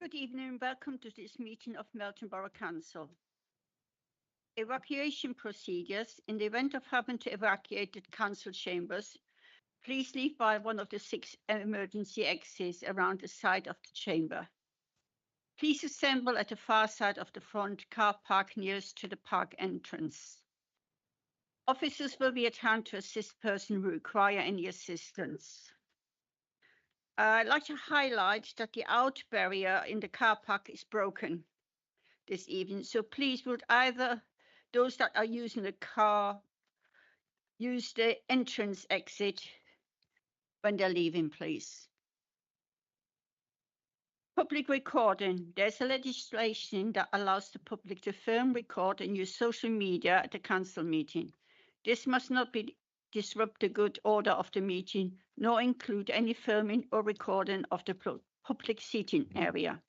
Good evening and welcome to this meeting of Melton Borough Council. Evacuation procedures. In the event of having to evacuate the council chambers, please leave by one of the 6 emergency exits around the side of the chamber. Please assemble at the far side of the front car park nearest to the park entrance. Officers will be at hand to assist persons who require any assistance. I'd like to highlight that the out barrier in the car park is broken this evening. So please would either those that are using the car use the entrance exit when they're leaving, please. Public recording. There's a legislation that allows the public to film, record and use social media at the council meeting. This must not disrupt the good order of the meeting, nor include any filming or recording of the public seating area.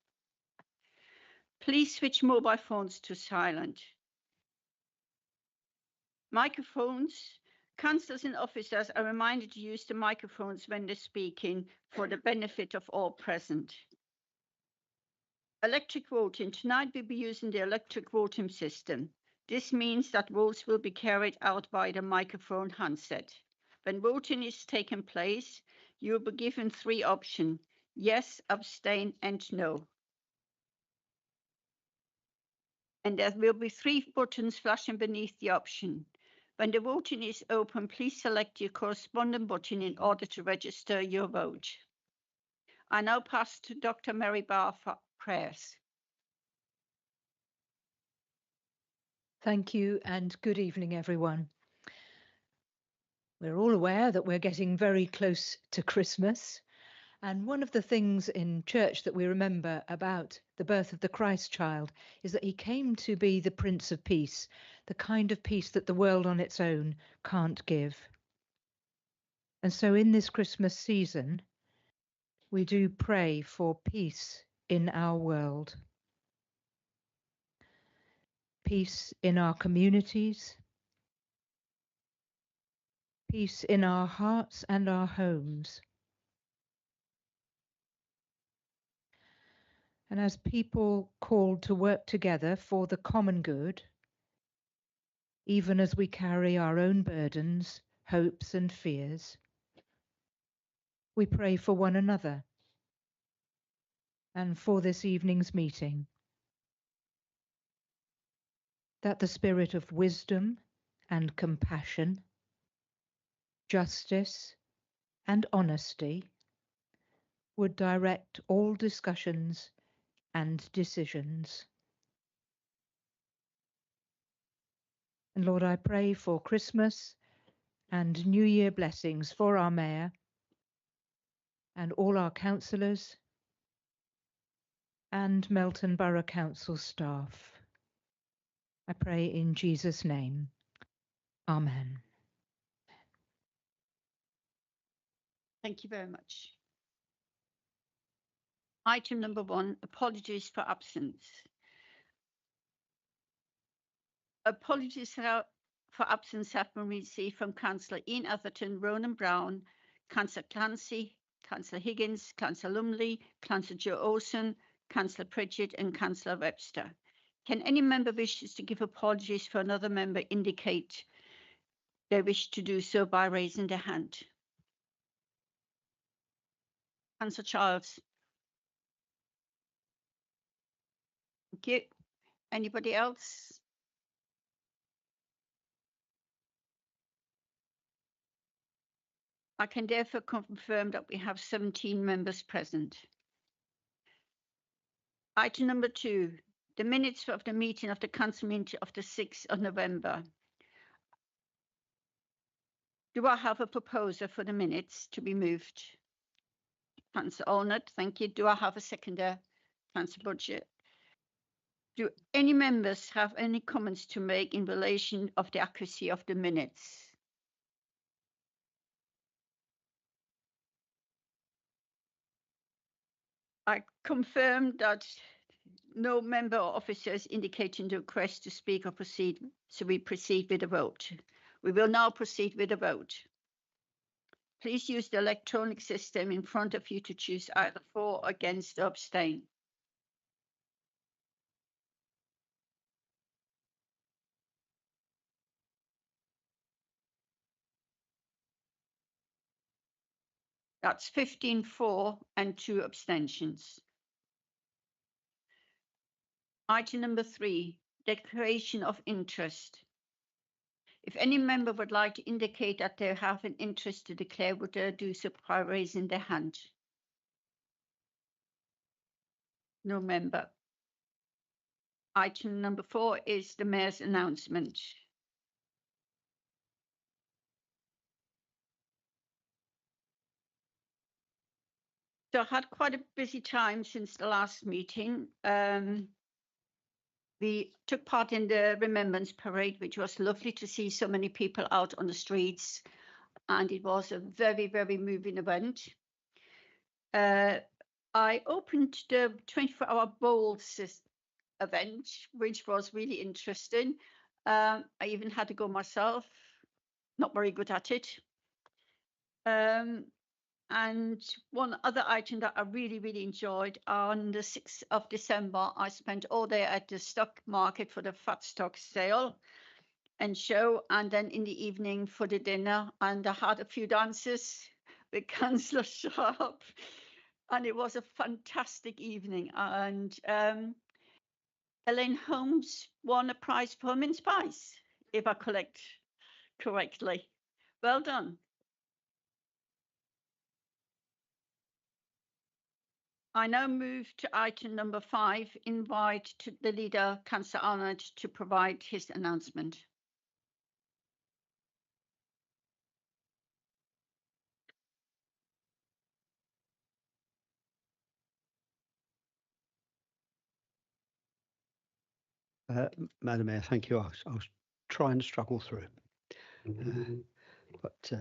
Please switch mobile phones to silent. Microphones. Councillors and officers are reminded to use the microphones when they're speaking for the benefit of all present. Electric voting. Tonight we'll be using the electric voting system. This means that votes will be carried out by the microphone handset. When voting is taking place, you will be given 3 options: yes, abstain, and no. And there will be 3 buttons flashing beneath the option. When the voting is open, please select your corresponding button in order to register your vote. I now pass to Dr. Mary Barr for prayers. Thank you and good evening, everyone. We're all aware that we're getting very close to Christmas. And one of the things in church that we remember about the birth of the Christ child is that he came to be the Prince of Peace, the kind of peace that the world on its own can't give. And so in this Christmas season, we do pray for peace in our world. Peace in our communities, peace in our hearts and our homes. And as people called to work together for the common good, even as we carry our own burdens, hopes and fears, we pray for one another and for this evening's meeting, that the spirit of wisdom and compassion, justice and honesty would direct all discussions and decisions. And Lord, I pray for Christmas and New Year blessings for our Mayor and all our councillors and Melton Borough Council staff. I pray in Jesus' name. Amen. Thank you very much. Item number 1, apologies for absence. Apologies for absence have been received from Councillor Ian Atherton, Ronan Brown, Councillor Clancy, Councillor Higgins, Councillor Lumley, Councillor Joe Olsen, Councillor Pritchett and Councillor Webster. Can any member wishes to give apologies for another member indicate they wish to do so by raising their hand? Councillor Charles. Thank you. Anybody else? I can therefore confirm that we have 17 members present. Item number 2, the minutes of the meeting of the council meeting of the 6th of November. Do I have a proposer for the minutes to be moved? Councillor Allnutt, thank you. Do I have a seconder? Councillor Budget. Do any members have any comments to make in relation of the accuracy of the minutes? I confirm that no member or officers indicating the request to speak or proceed, so we proceed with a vote. We will now proceed with a vote. Please use the electronic system in front of you to choose either for, against, or abstain. That's 15 for and 2 abstentions. Item number 3, declaration of interest. If any member would like to indicate that they have an interest to declare, would they do so by raising their hand? No member. Item number 4 is the Mayor's announcement. So I had quite a busy time since the last meeting. We took part in the Remembrance Parade, which was lovely to see so many people out on the streets, and it was a very, very moving event. I opened the 24-hour bowls event, which was really interesting. I even had to go myself, not very good at it. And one other item that I really, really enjoyed, on the 6th of December, I spent all day at the stock market for the fat stock sale and show, and then in the evening for the dinner. And I had a few dances with Councillor Sharp, and it was a fantastic evening. And Elaine Holmes won a prize for mince pies, if I collect correctly. Well done. I now move to item number 5, invite to the leader, Councillor Arnott, to provide his announcement. Madam Mayor, thank you. I was trying to struggle through. But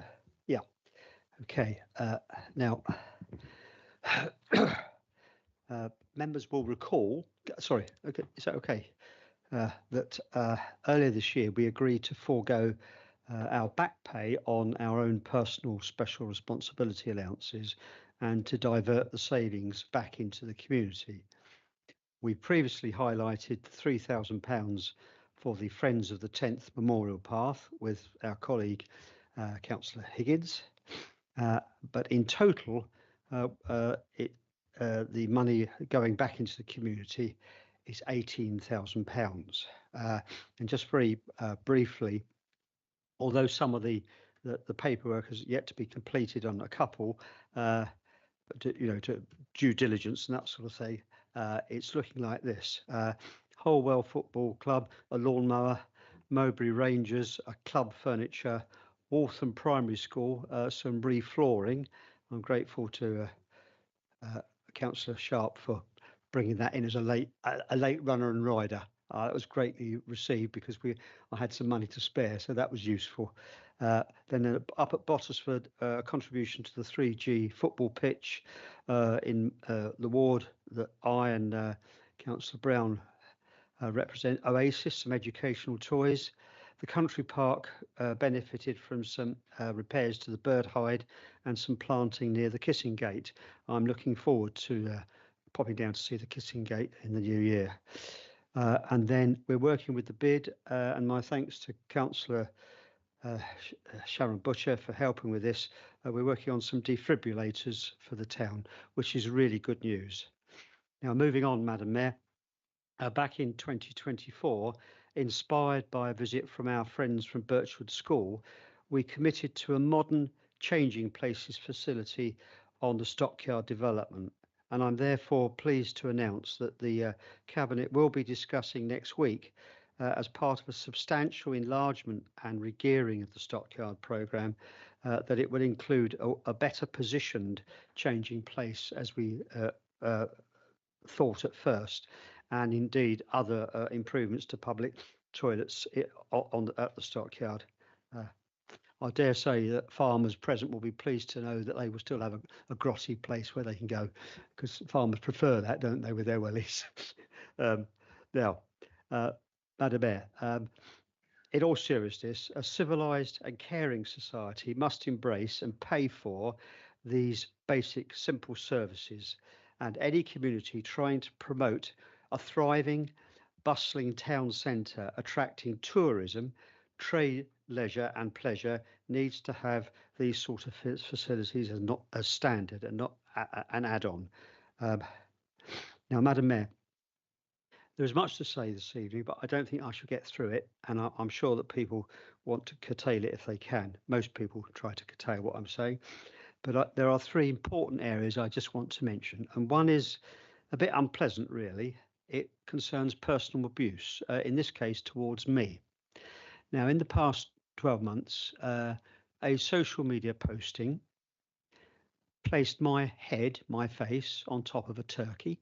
yeah, okay. Now, members will recall, sorry, okay, is that okay? That earlier this year we agreed to forego our back pay on our own personal special responsibility allowances and to divert the savings back into the community. We previously highlighted £3,000 for the Friends of the 10th Memorial Path with our colleague Councillor Higgins, but in total the money going back into the community is £18,000. And just very briefly, although some of the paperwork has yet to be completed on a couple, to due diligence and that sort of thing, it's looking like this: Holwell Football Club, a lawnmower; Mowbray Rangers, a club furniture; Waltham Primary School, some reflooring. I'm grateful to Councillor Sharp for bringing that in as a late runner and rider. It was greatly received because I had some money to spare, so that was useful. Then up at Bottisford, a contribution to the 3G football pitch in the ward that I and Councillor Brown represent. Oasis, some educational toys. The country park benefited from some repairs to the bird hide and some planting near the Kissing Gate. I'm looking forward to popping down to see the Kissing Gate in the new year. And then we're working with the bid, and my thanks to Councillor Sharon Butcher for helping with this. We're working on some defibrillators for the town, which is really good news. Now, moving on, Madam Mayor, back in 2024, inspired by a visit from our friends from Birchwood School, we committed to a modern changing places facility on the Stockyard development. And I'm therefore pleased to announce that the Cabinet will be discussing next week, as part of a substantial enlargement and regearing of the Stockyard programme, that it will include a better positioned changing place as we thought at first, and indeed other improvements to public toilets at the Stockyard. I dare say that farmers present will be pleased to know that they will still have a grotty place where they can go, because farmers prefer that, don't they, with their wellies? Now, Madam Mayor, in all seriousness, a civilised and caring society must embrace and pay for these basic, simple services, and any community trying to promote a thriving, bustling town centre attracting tourism, trade leisure and pleasure needs to have these sort of facilities as not as standard and not an add-on. Now, Madam Mayor, there is much to say this evening, but I don't think I shall get through it, and I'm sure that people want to curtail it if they can. Most people try to curtail what I'm saying, but there are three important areas I just want to mention, and one is a bit unpleasant, really. It concerns personal abuse, in this case towards me. Now, in the past 12 months, a social media posting placed my face on top of a turkey.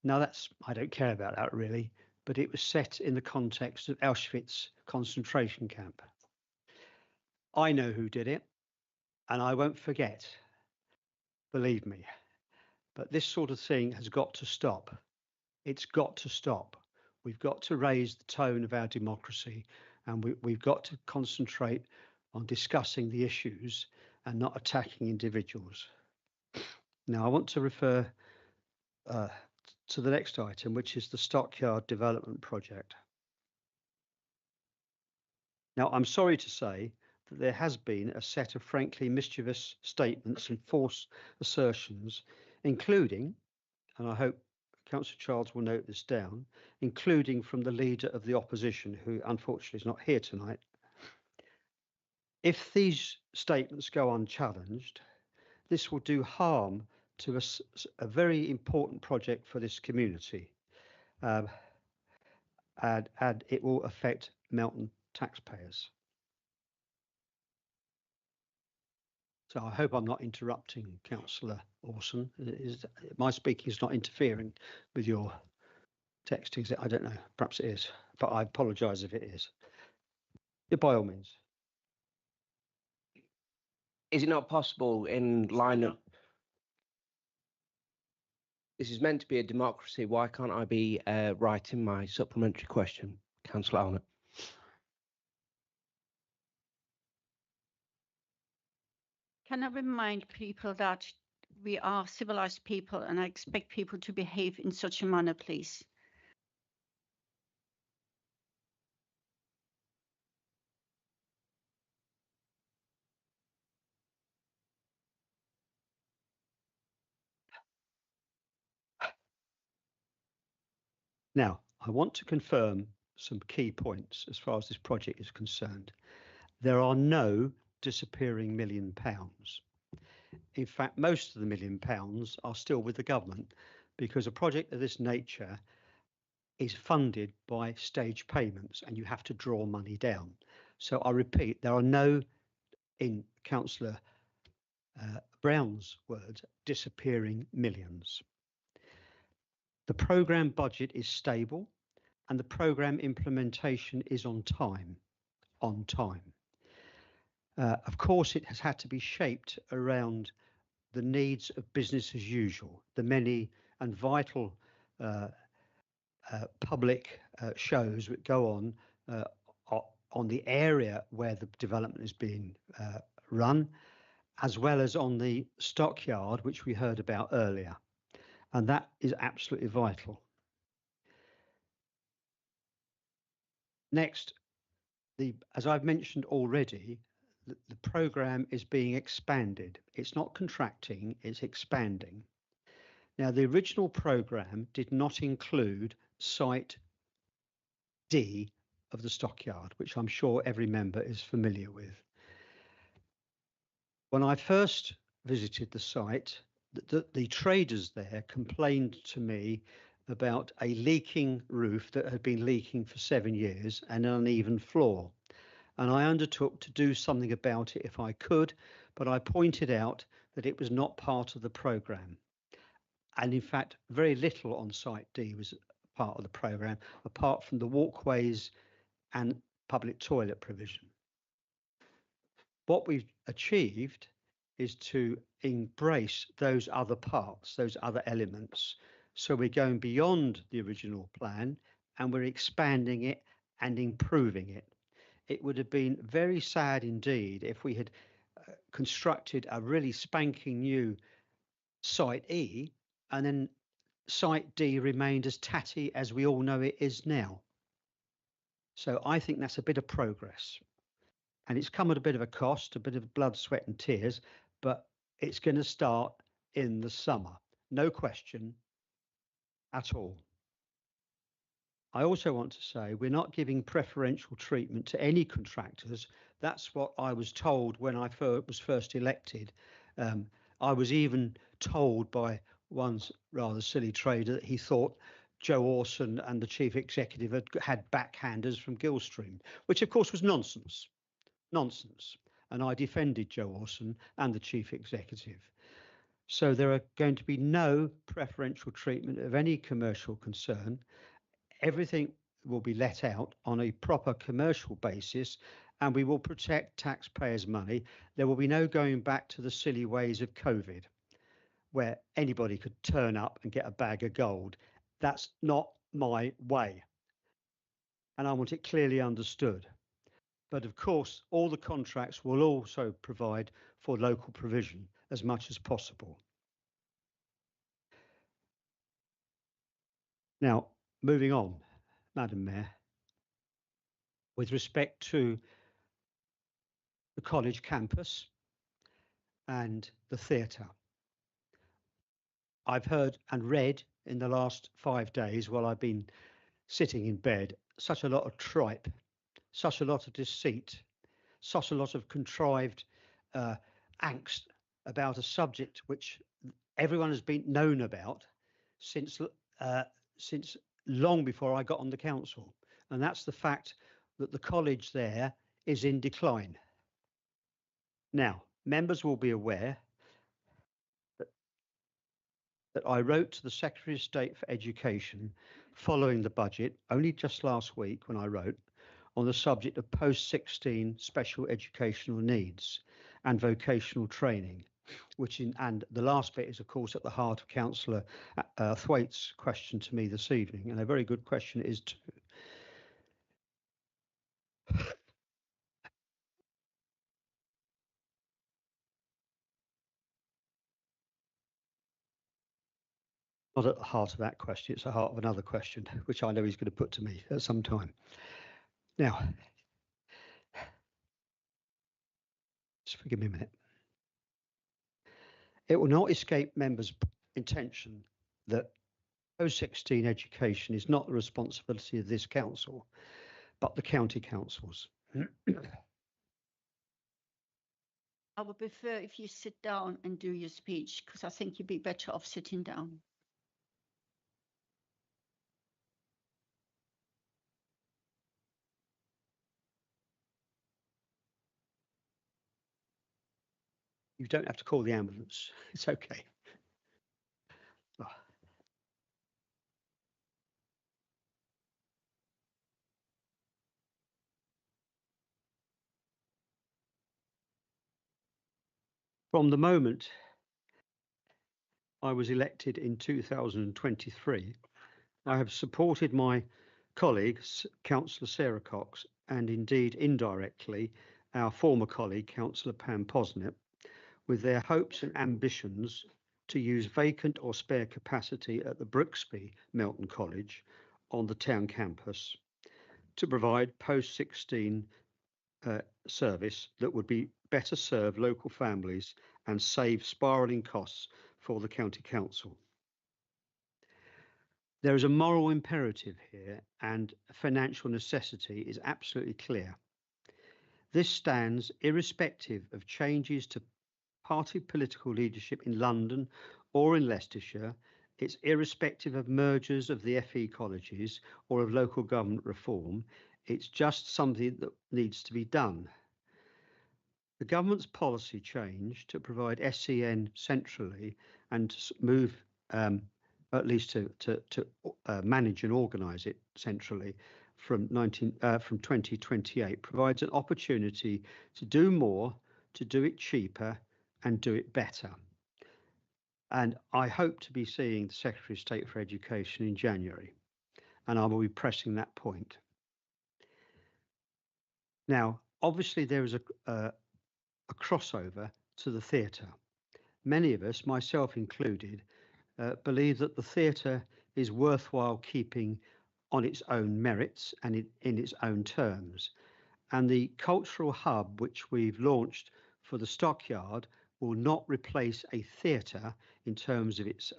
Now, I don't care about that really, but it was set in the context of Auschwitz concentration camp. I know who did it, and I won't forget, believe me. But this sort of thing has got to stop. It's got to stop. We've got to raise the tone of our democracy, and we've got to concentrate on discussing the issues and not attacking individuals. Now, I want to refer to the next item, which is the Stockyard Development Project. Now, I'm sorry to say that there has been a set of frankly mischievous statements and false assertions, including, and I hope Councillor Childs will note this down, including from the leader of the opposition, who unfortunately is not here tonight. If these statements go unchallenged, this will do harm to a very important project for this community, and it will affect Melton taxpayers. So I hope I'm not interrupting, Councillor Orson. My speaking is not interfering with your texting. I don't know, perhaps it is, but I apologise if it is. Yeah, by all means. Is it not possible in line of... This is meant to be a democracy. Why can't I be writing my supplementary question, Councillor Arnott? Can I remind people that we are civilized people and I expect people to behave in such a manner, please? Now, I want to confirm some key points as far as this project is concerned. There are no disappearing £1 million. In fact, most of the £1 million are still with the government, because a project of this nature is funded by stage payments and you have to draw money down. So I repeat, there are no, in Councillor Brown's words, disappearing millions. The programme budget is stable and the programme implementation is on time. Of course, it has had to be shaped around the needs of business as usual, the many and vital public shows that go on the area where the development is being run, as well as on the stockyard, which we heard about earlier. And that is absolutely vital. Next, as I've mentioned already, the programme is being expanded. It's not contracting, it's expanding. Now, the original programme did not include Site D of the stockyard, which I'm sure every member is familiar with. When I first visited the site, the traders there complained to me about a leaking roof that had been leaking for 7 years and an uneven floor. And I undertook to do something about it if I could, but I pointed out that it was not part of the programme. And in fact, very little on Site D was part of the programme, apart from the walkways and public toilet provision. What we've achieved is to embrace those other parts, those other elements. So we're going beyond the original plan and we're expanding it and improving it. It would have been very sad indeed if we had constructed a really spanking new Site E and then Site D remained as tatty as we all know it is now. So I think that's a bit of progress. And it's come at a bit of a cost, a bit of blood, sweat and tears, but it's going to start in the summer. No question at all. I also want to say we're not giving preferential treatment to any contractors. That's what I was told when I was first elected. I was even told by one rather silly trader that he thought Joe Orson and the chief executive had backhanders from Gilstream, which of course was nonsense. Nonsense. And I defended Joe Orson and the chief executive. So there are going to be no preferential treatment of any commercial concern. Everything will be let out on a proper commercial basis, and we will protect taxpayers' money. There will be no going back to the silly ways of COVID, where anybody could turn up and get a bag of gold. That's not my way. And I want it clearly understood. But of course, all the contracts will also provide for local provision as much as possible. Now, moving on, Madam Mayor, with respect to the college campus and the theatre. I've heard and read in the last 5 days while I've been sitting in bed, such a lot of tripe, such a lot of deceit, such a lot of contrived angst about a subject which everyone has been known about since long before I got on the council. And that's the fact that the college there is in decline. Now, members will be aware that I wrote to the Secretary of State for Education following the budget, only just last week when I wrote, on the subject of post-16 special educational needs and vocational training, and the last bit is, of course, at the heart of Councillor Thwaite's question to me this evening, and a very good question it is too. Not at the heart of that question, it's the heart of another question, which I know he's going to put to me at some time. Now, just forgive me a minute. It will not escape members' intention that post-16 education is not the responsibility of this council, but the county councils. I would prefer if you sit down and do your speech, because I think you'd be better off sitting down. You don't have to call the ambulance. It's okay. Oh. From the moment I was elected in 2023, I have supported my colleagues, Councillor Sarah Cox, and indeed indirectly our former colleague, Councillor Pam Posnett, with their hopes and ambitions to use vacant or spare capacity at the Brooksby Melton College on the town campus to provide post-16 service that would be better serve local families and save spiralling costs for the county council. There is a moral imperative here and financial necessity is absolutely clear. This stands irrespective of changes to party political leadership in London or in Leicestershire. It's irrespective of mergers of the FE colleges or of local government reform. It's just something that needs to be done. The government's policy change to provide SEN centrally and to move, at least to manage and organise it centrally from 2028 provides an opportunity to do more, to do it cheaper and do it better. And I hope to be seeing the Secretary of State for Education in January, and I will be pressing that point. Now, obviously there is a crossover to the theatre. Many of us, myself included, believe that the theatre is worthwhile keeping on its own merits and in its own terms. And the cultural hub, which we've launched for the Stockyard, will not replace a theatre in terms of its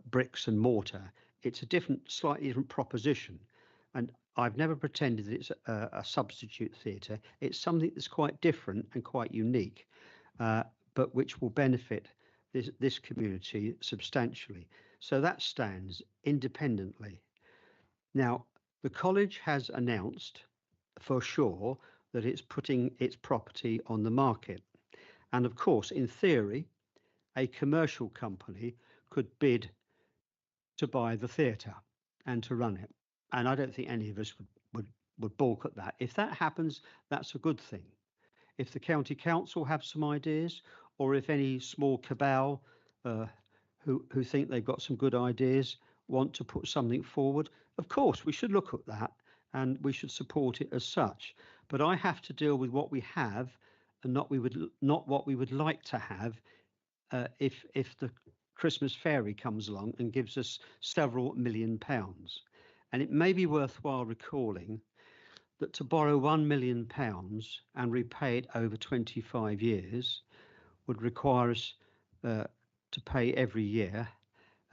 bricks and mortar. It's a slightly different proposition. And I've never pretended that it's a substitute theatre. It's something that's quite different and quite unique, but which will benefit this community substantially. So that stands independently. Now, the college has announced for sure that it's putting its property on the market. And of course, in theory, a commercial company could bid to buy the theatre and to run it. And I don't think any of us would balk at that. If that happens, that's a good thing. If the county council have some ideas, or if any small cabal who think they've got some good ideas want to put something forward, of course we should look at that and we should support it as such. But I have to deal with what we have and not what we would like to have if the Christmas fairy comes along and gives us several £1 million. And it may be worthwhile recalling that to borrow £1 million and repay it over 25 years would require us to pay every year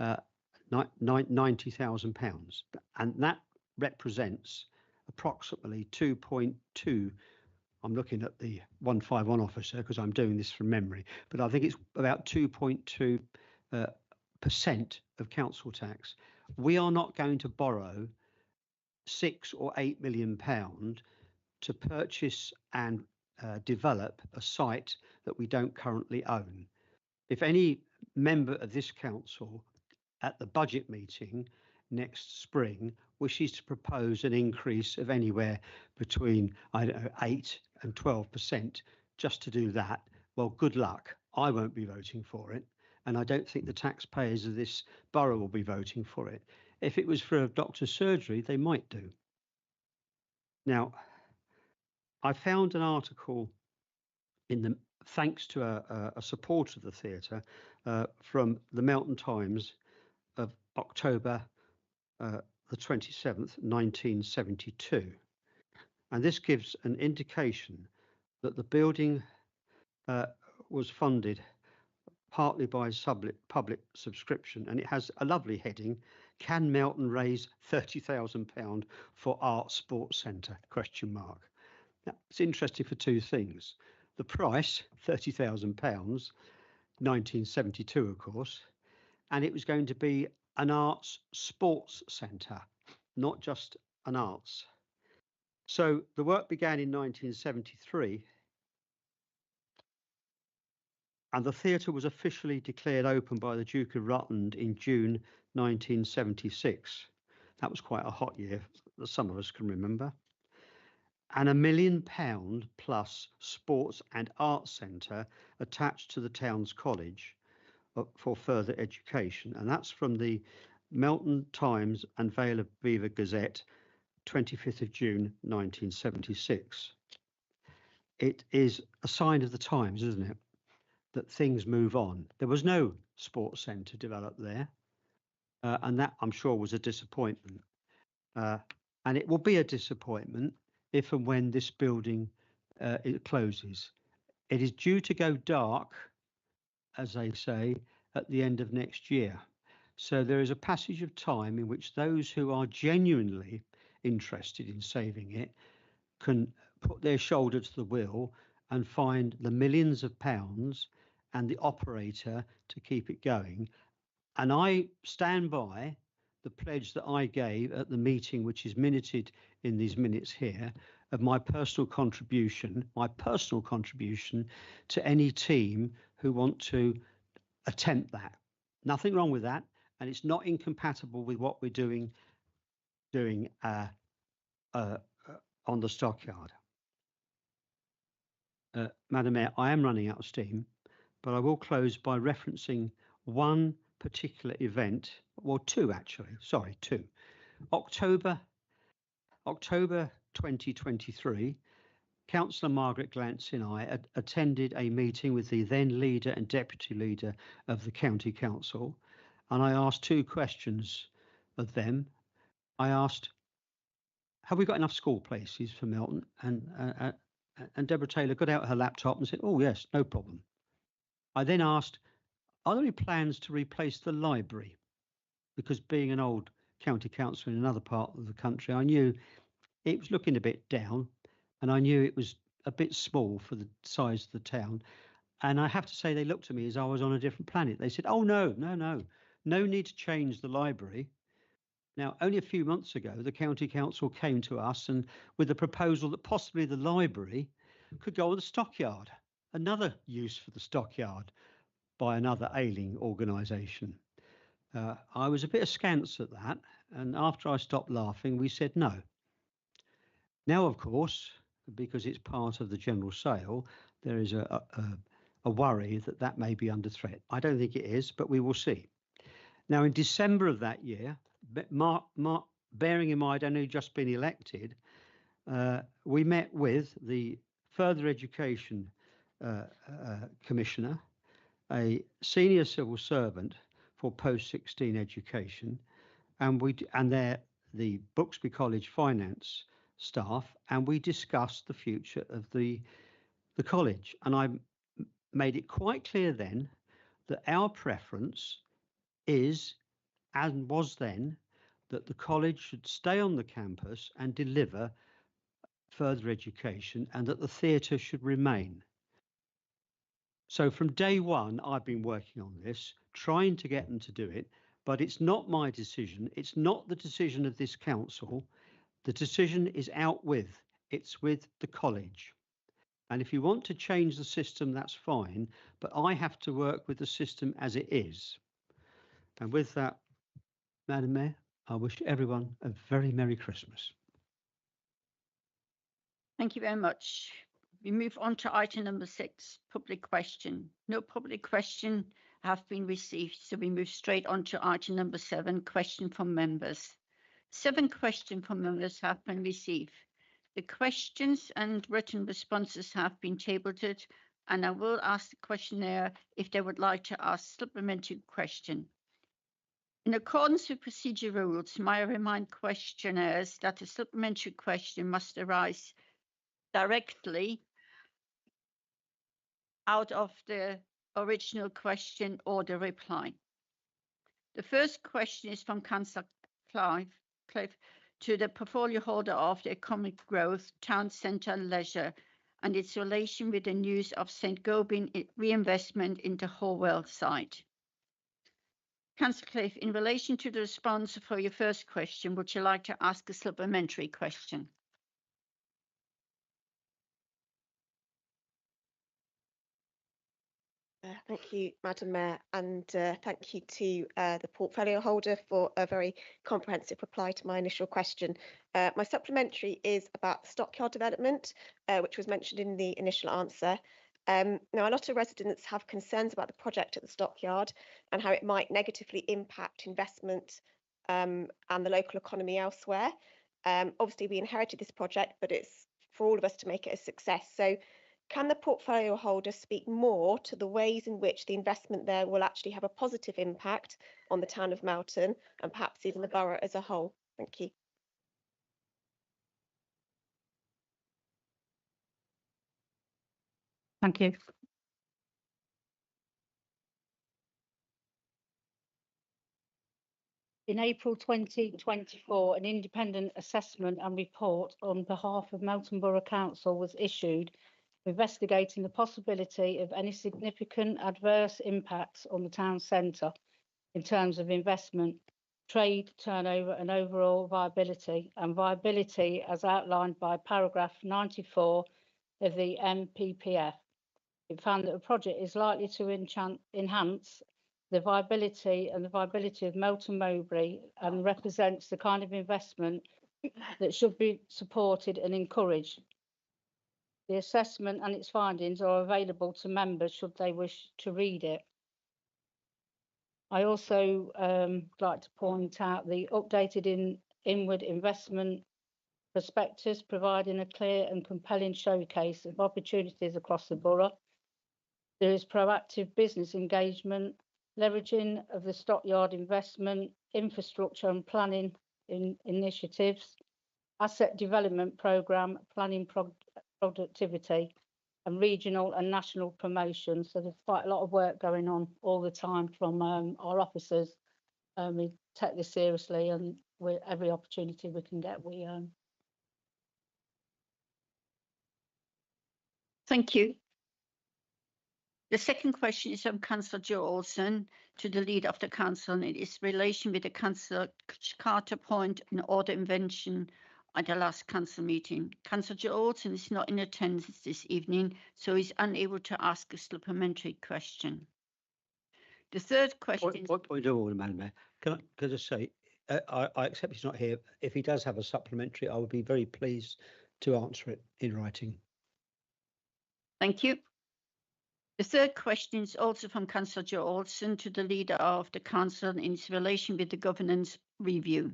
£90,000. And that represents approximately 2.2. I'm looking at the 151 officer because I'm doing this from memory, but I think it's about 2.2% of council tax. We are not going to borrow £6 or £8 million to purchase and develop a site that we don't currently own. If any member of this council at the budget meeting next spring wishes to propose an increase of anywhere between, I don't know, 8 and 12% just to do that, well, good luck. I won't be voting for it. And I don't think the taxpayers of this borough will be voting for it. If it was for a doctor's surgery, they might do. Now, I found an article thanks to a supporter of the theatre from the Melton Times of October the 27th, 1972. And this gives an indication that the building was funded partly by public subscription, and it has a lovely heading: can Melton raise £30,000 for Arts Sports Centre? ? Now, it's interesting for two things. The price, £30,000, 1972, of course, and it was going to be an arts sports centre, not just an arts. So the work began in 1973, and the theatre was officially declared open by the Duke of Rutland in June 1976. That was quite a hot year, that some of us can remember. And £1 million plus sports and arts centre attached to the town's college for further education. And that's from the Melton Times and Vale of Belvoir Gazette, 25th of June 1976. It is a sign of the times, isn't it, that things move on. There was no sports centre developed there, and that, I'm sure, was a disappointment. And it will be a disappointment if and when this building it closes. It is due to go dark, as they say, at the end of next year. So there is a passage of time in which those who are genuinely interested in saving it can put their shoulder to the wheel and find the millions of pounds and the operator to keep it going. And I stand by the pledge that I gave at the meeting, which is minuted in these minutes here, of my personal contribution to any team who want to attempt that. Nothing wrong with that, and it's not incompatible with what we're doing on the Stockyard. Madam Mayor, I am running out of steam, but I will close by referencing one particular event, well, two actually, sorry, two. October 2023, Councillor Margaret Glantz and I attended a meeting with the then leader and deputy leader of the county council, and I asked two questions of them. I asked, have we got enough school places for Melton? And Deborah Taylor got out her laptop and said, oh, yes, no problem. I then asked, are there any plans to replace the library? Because being an old county council in another part of the country, I knew it was looking a bit down, and I knew it was a bit small for the size of the town. And I have to say, they looked at me as I was on a different planet. They said, oh, no need to change the library. Now, only a few months ago, the county council came to us and with the proposal that possibly the library could go on the stockyard, another use for the stockyard by another ailing organisation. I was a bit askance at that, and after I stopped laughing, we said no. Now, of course, because it's part of the general sale, there is a worry that that may be under threat. I don't think it is, but we will see. Now, in December of that year, bearing in mind I'd only just been elected, we met with the Further Education Commissioner, a senior civil servant for post-16 education, and the Buxby College finance staff, and we discussed the future of the college. And I made it quite clear then that our preference is, and was then, that the college should stay on the campus and deliver further education, and that the theatre should remain. So from day one, I've been working on this, trying to get them to do it, but it's not my decision. It's not the decision of this council. The decision is it's with the college. And if you want to change the system, that's fine, but I have to work with the system as it is. And with that, Madam Mayor, I wish everyone a very Merry Christmas. Thank you very much. We move on to item number 6, public question. No public question have been received, so we move straight on to item number 7, question from members. 7 questions from members have been received. The questions and written responses have been tabled, and I will ask the questionnaire if they would like to ask supplementary question. In accordance with procedure rules, may I remind questionnaires that a supplementary question must arise directly out of the original question or the reply. The first question is from Councillor Clive to the portfolio holder of the Economic Growth, Town Centre Leisure, and its relation with the news of St Gobain reinvestment into Holwell site. Councillor Cliff, in relation to the response for your first question, would you like to ask a supplementary question? Thank you, Madam Mayor, and thank you to the portfolio holder for a very comprehensive reply to my initial question. My supplementary is about the stockyard development, which was mentioned in the initial answer. Now, a lot of residents have concerns about the project at the stockyard and how it might negatively impact investment and the local economy elsewhere. Obviously, we inherited this project, but it's for all of us to make it a success. So, can the portfolio holder speak more to the ways in which the investment there will actually have a positive impact on the town of Melton and perhaps even the borough as a whole? Thank you. Thank you. In April 2024, an independent assessment and report on behalf of Melton Borough Council was issued, investigating the possibility of any significant adverse impacts on the town centre in terms of investment, trade, turnover and overall viability, and viability as outlined by paragraph 94 of the MPPF. It found that the project is likely to enhance the viability of Melton Mowbray and represents the kind of investment that should be supported and encouraged. The assessment and its findings are available to members should they wish to read it. I also like to point out the updated inward investment prospectus, providing a clear and compelling showcase of opportunities across the borough. There is proactive business engagement, leveraging of the stockyard investment, infrastructure and planning initiatives, asset development programme, planning productivity, and regional and national promotion. So there's quite a lot of work going on all the time from our officers. We take this seriously, and every opportunity we can get, we Thank you. The second question is from Councillor Joe Olsen to the Leader of the Council, and it is in relation with the Councillor Carter point and order invention at the last council meeting. Councillor Joe Olsen is not in attendance this evening, so he's unable to ask a supplementary question. The third question. What point of order, Madam Mayor? Can I just say, I accept he's not here. If he does have a supplementary, I would be very pleased to answer it in writing. Thank you. The third question is also from Councillor Joe Olsen to the Leader of the Council in its relation with the governance review.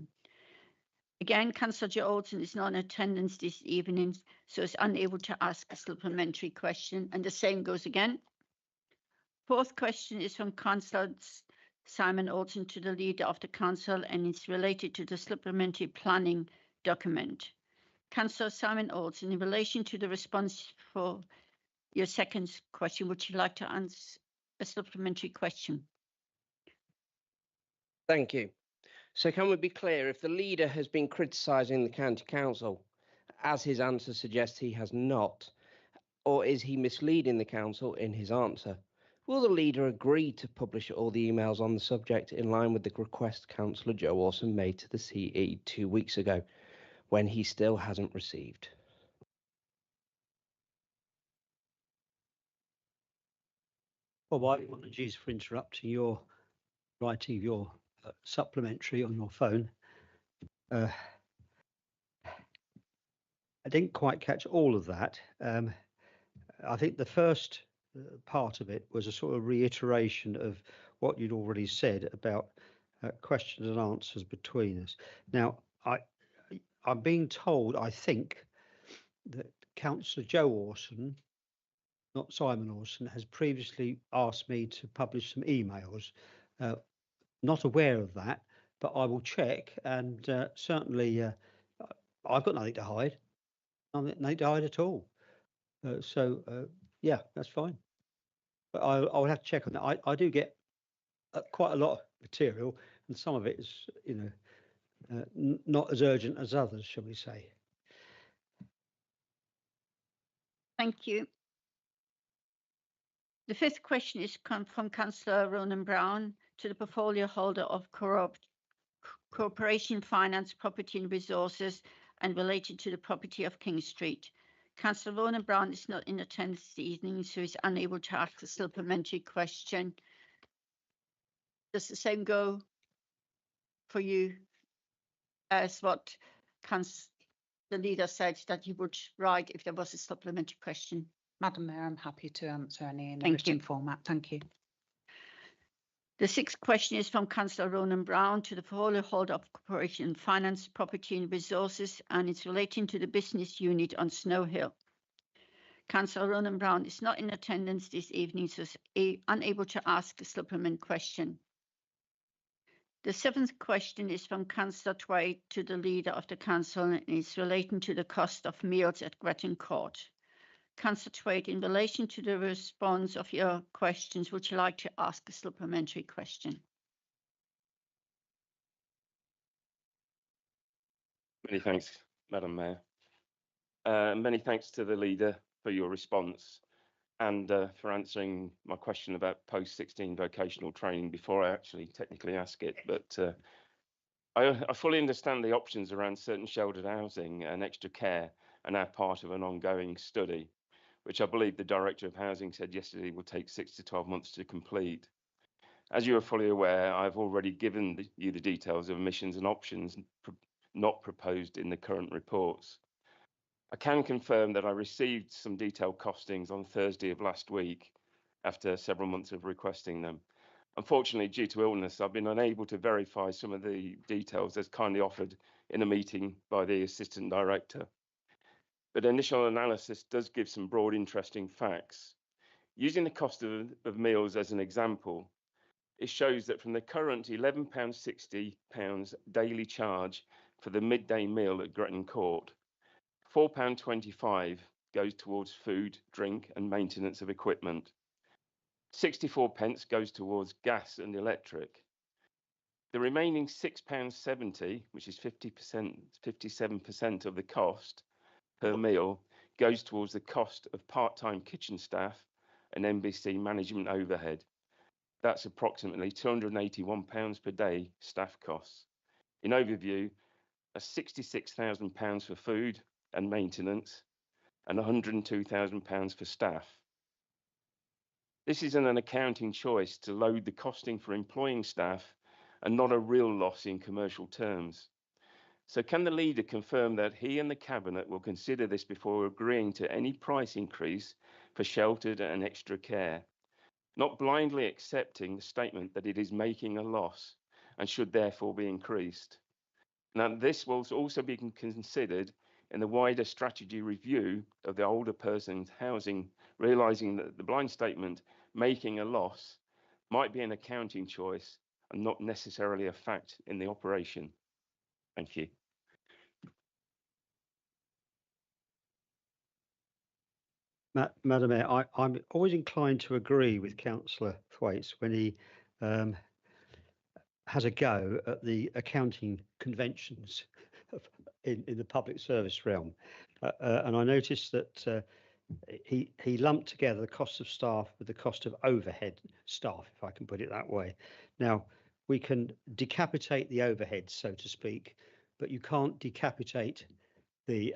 Again, Councillor Joe Olsen is not in attendance this evening, so is unable to ask a supplementary question, and the same goes again. Fourth question is from Councillor Simon Olsen to the Leader of the Council, and it's related to the supplementary planning document. Councillor Simon Olsen, in relation to the response for your second question, would you like to answer a supplementary question? Thank you. So can we be clear, if the Leader has been criticising the County Council, as his answer suggests he has not, or is he misleading the Council in his answer? Will the Leader agree to publish all the emails on the subject in line with the request Councillor Joe Olsen made to the CE 2 weeks ago, when he still hasn't received? Well, my apologies for interrupting your writing of your supplementary on your phone. I didn't quite catch all of that. I think the first part of it was a sort of reiteration of what you'd already said about questions and answers between us. Now, I'm being told, I think, that Councillor Joe Orson, not Simon Orson, has previously asked me to publish some emails. Not aware of that, but I will check, and certainly I've got nothing to hide. Nothing to hide at all. Yeah, that's fine. But I'll have to check on that. I do get quite a lot of material, and some of it is, you know, not as urgent as others, shall we say. Thank you. The fifth question is from Councillor Ronan Brown to the portfolio holder of Corporation Finance, Property and Resources, and related to the property of King Street. Councillor Ronan Brown is not in attendance this evening, so he's unable to ask a supplementary question. Does the same go for you as what the Leader said that you would write if there was a supplementary question? Madam Mayor, I'm happy to answer any in a Thank written you. format. Thank you. The sixth question is from Councillor Ronan Brown to the portfolio holder of Corporation Finance, Property and Resources, and it's relating to the business unit on Snow Hill. Councillor Ronan Brown is not in attendance this evening, so is unable to ask a supplement question. The seventh question is from Councillor Twait to the Leader of the Council, and it's relating to the cost of meals at Gretton Court. Councillor Twait, in relation to the response of your questions, would you like to ask a supplementary question? Many thanks, Madam Mayor. Many thanks to the Leader for your response and for answering my question about post-16 vocational training before I actually technically ask it. But I fully understand the options around certain sheltered housing and extra care are now part of an ongoing study, which I believe the Director of Housing said yesterday will take 6 to 12 months to complete. As you are fully aware, I've already given you the details of omissions and options not proposed in the current reports. I can confirm that I received some detailed costings on Thursday of last week after several months of requesting them. Unfortunately, due to illness, I've been unable to verify some of the details as kindly offered in a meeting by the Assistant Director. But initial analysis does give some broad, interesting facts. Using the cost of meals as an example, it shows that from the current £11.60 daily charge for the midday meal at Gretton Court. £4.25 goes towards food, drink and maintenance of equipment. 64 pence goes towards gas and electric. The remaining £6.70, which is 57% of the cost per meal, goes towards the cost of part-time kitchen staff and NBC management overhead. That's approximately £281 per day staff costs. In overview, that's £66,000 for food and maintenance and £102,000 for staff. This is an accounting choice to load the costing for employing staff and not a real loss in commercial terms. So can the leader confirm that he and the Cabinet will consider this before agreeing to any price increase for sheltered and extra care, not blindly accepting the statement that it is making a loss and should therefore be increased? Now, this will also be considered in the wider strategy review of the older persons housing, realising that the blind statement making a loss might be an accounting choice and not necessarily a fact in the operation. Thank you. Madam Mayor, I'm always inclined to agree with Councillor Thwaites when he has a go at the accounting conventions in the public service realm. And I noticed that he lumped together the cost of staff with the cost of overhead staff, if I can put it that way. Now, we can decapitate the overhead, so to speak, but you can't decapitate the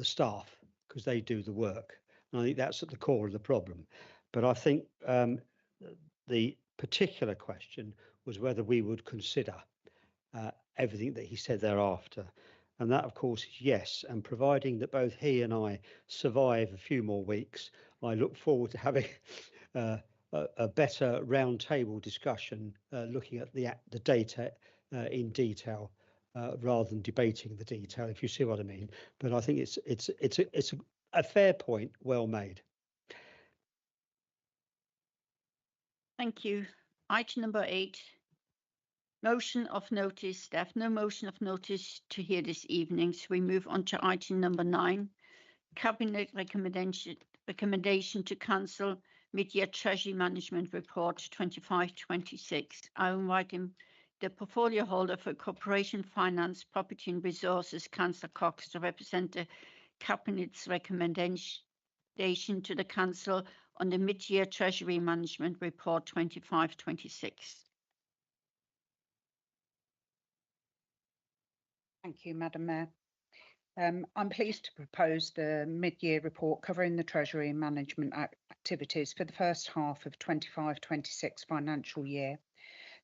staff because they do the work. And I think that's at the core of the problem. But I think the particular question was whether we would consider everything that he said thereafter. And that, of course, is yes. And providing that both he and I survive a few more weeks, I look forward to having a better roundtable discussion, looking at the data in detail, rather than debating the detail, if you see what I mean. But I think it's a fair point, well made. Thank you. Item number 8. Motion of notice. There have no motion of notice to hear this evening, so we move on to item number 9. Cabinet recommendation to cancel mid-year Treasury Management Report 25-26. I invite him, the portfolio holder for Corporation Finance, Property and Resources, Councillor Cox, to represent the Cabinet's recommendation to the Council on the mid-year Treasury Management Report 25-26. Thank you, Madam Mayor. I'm pleased to propose the mid-year report covering the Treasury Management activities for the first half of 25-26 financial year.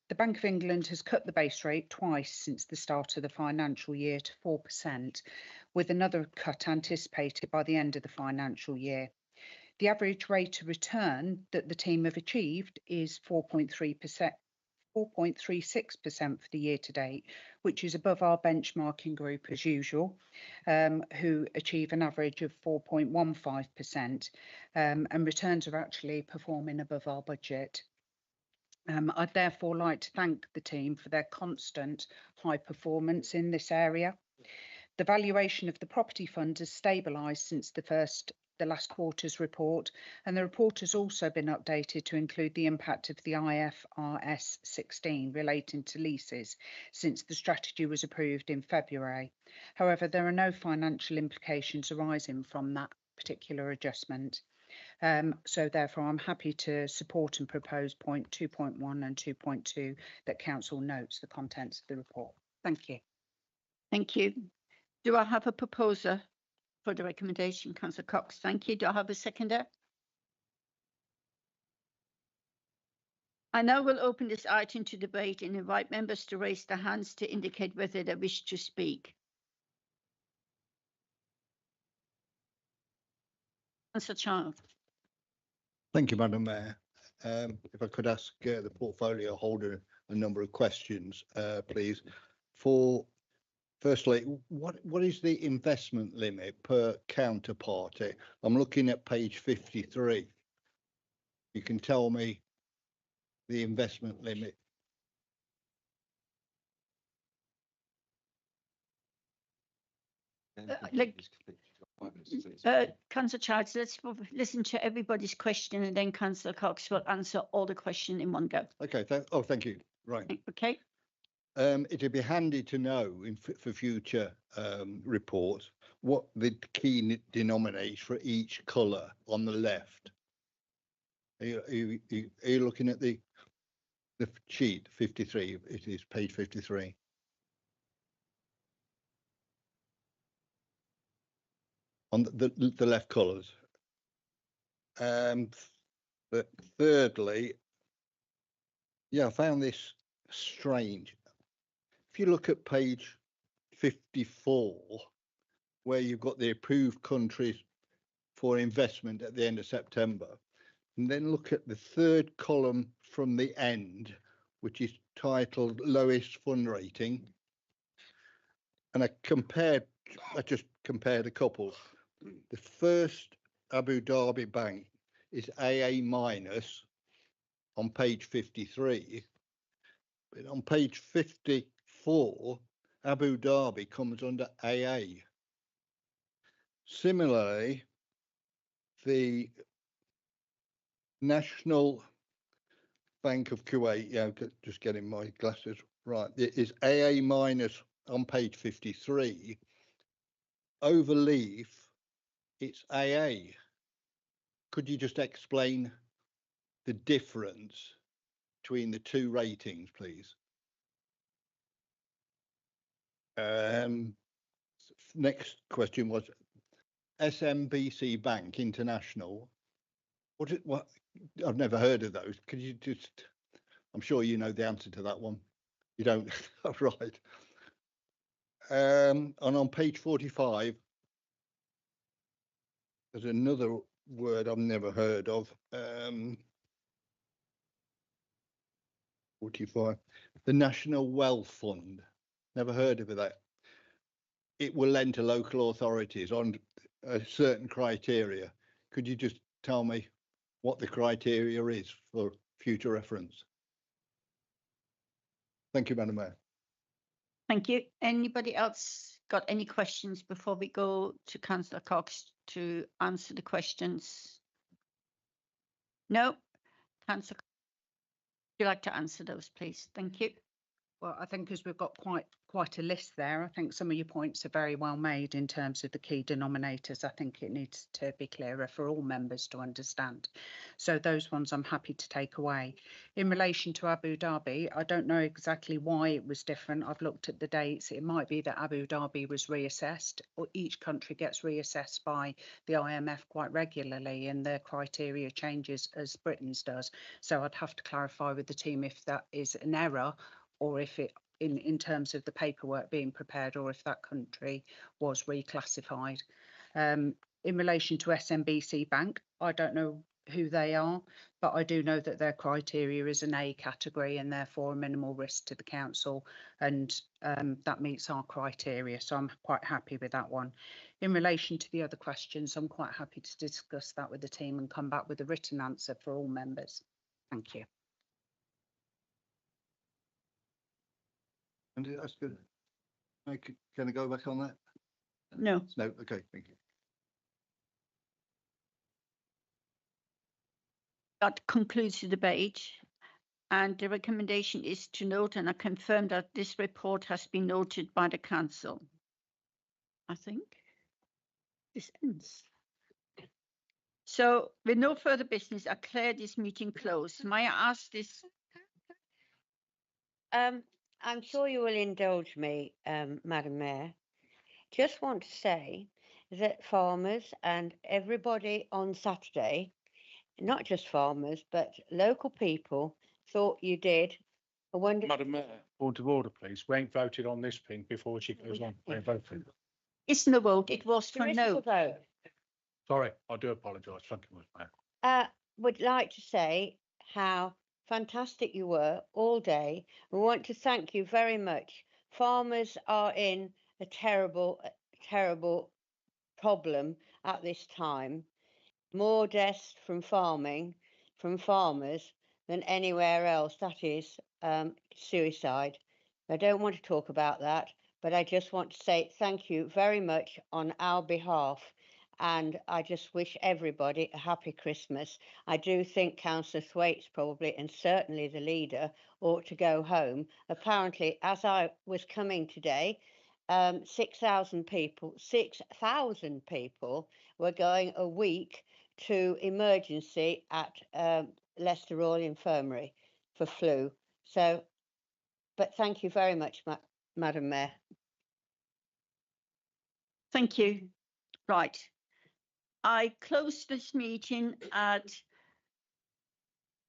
The Bank of England has cut the base rate twice since the start of the financial year to 4%, with another cut anticipated by the end of the financial year. The average rate of return that the team have achieved is 4.36% for the year to date, which is above our benchmarking group as usual, who achieve an average of 4.15%, and returns are actually performing above our budget. I'd therefore like to thank the team for their constant high performance in this area. The valuation of the property fund has stabilised since the last quarter's report, and the report has also been updated to include the impact of the IFRS 16 relating to leases since the strategy was approved in February. However, there are no financial implications arising from that particular adjustment. So therefore, I'm happy to support and propose point 2.1 and 2.2 that Council notes the contents of the report. Thank you. Thank you. Do I have a proposer for the recommendation, Councillor Cox? Thank you. Do I have a seconder? I now will open this item to debate and invite members to raise their hands to indicate whether they wish to speak. Councillor Child. Thank you, Madam Mayor. If I could ask the portfolio holder a number of questions, please. Firstly, what is the investment limit per counterparty? I'm looking at page 53. You can tell me the investment limit. Councillor Childs, let's listen to everybody's question and then Councillor Cox will answer all the question in one go. Okay, thank you. Right. Okay. It'd be handy to know for future reports what the key denominator for each colour on the left. Are you looking at the sheet 53? It is page 53. On the left colours. But thirdly, yeah, I found this strange. If you look at page 54, where you've got the approved countries for investment at the end of September, and then look at the third column from the end, which is titled lowest fund rating. And I just compared a couple. The first Abu Dhabi bank is AA minus on page 53. But on page 54, Abu Dhabi comes under AA. Similarly, the National Bank of Kuwait, yeah, just getting my glasses right, it is AA minus on page 53. Overleaf, it's AA. Could you just explain the difference between the two ratings, please? Next question was SMBC Bank International. What? I've never heard of those. Could you just? I'm sure you know the answer to that one. You don't, right? And on page 45, there's another word I've never heard of. 45, the National Wealth Fund. Never heard of that. It will lend to local authorities on a certain criteria. Could you just tell me what the criteria is for future reference? Thank you, Madam Mayor. Thank you. Anybody else got any questions before we go to Councillor Cox to answer the questions? No? Councillor, would you like to answer those, please? Thank you. Well, I think as we've got quite a list there, I think some of your points are very well made in terms of the key denominators. I think it needs to be clearer for all members to understand. So those ones I'm happy to take away. In relation to Abu Dhabi, I don't know exactly why it was different. I've looked at the dates. It might be that Abu Dhabi was reassessed, or each country gets reassessed by the IMF quite regularly, and their criteria changes as Britain's does. So I'd have to clarify with the team if that is an error, or if it in terms of the paperwork being prepared, or if that country was reclassified. In relation to SMBC Bank, I don't know who they are, but I do know that their criteria is an A category and therefore a minimal risk to the council, and that meets our criteria, so I'm quite happy with that one. In relation to the other questions, I'm quite happy to discuss that with the team and come back with a written answer for all members. Thank you. And that's good. Can I go back on that? No. No. Okay. Thank you. That concludes the debate, and the recommendation is to note, and I confirm that this report has been noted by the council. I think this ends. So with no further business, I declare this meeting closed. May I ask this? I'm sure you will indulge me, Madam Mayor. Just want to say that farmers and everybody on Saturday, not just farmers, but local people, thought you did a wonderful... Madam Mayor, point of order, please. We ain't voted on this thing before she goes on. We ain't voted. It's no vote. It was for no. Vote. Sorry, I do apologise. Thank you, Madam Mayor. Would like to say how fantastic you were all day. We want to thank you very much. Farmers are in a terrible problem at this time. More deaths from farmers than anywhere else. That is suicide. I don't want to talk about that, but I just want to say thank you very much on our behalf. And I just wish everybody a happy Christmas. I do think Councillor Thwaites probably, and certainly the leader, ought to go home. Apparently, as I was coming today, 6,000 people were going a week to emergency at Leicester Royal Infirmary for flu. So, but thank you very much, Madam Mayor. Thank you. Right. I closed this meeting at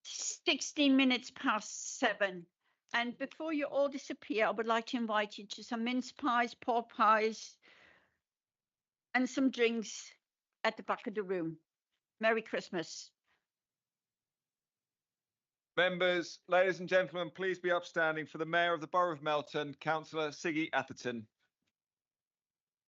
16 minutes past 7. And before you all disappear, I would like to invite you to some mince pies, pork pies, and some drinks at the back of the room. Merry Christmas. Members, ladies and gentlemen, please be upstanding for the Mayor of the Borough of Melton, Councillor Siggy Atherton.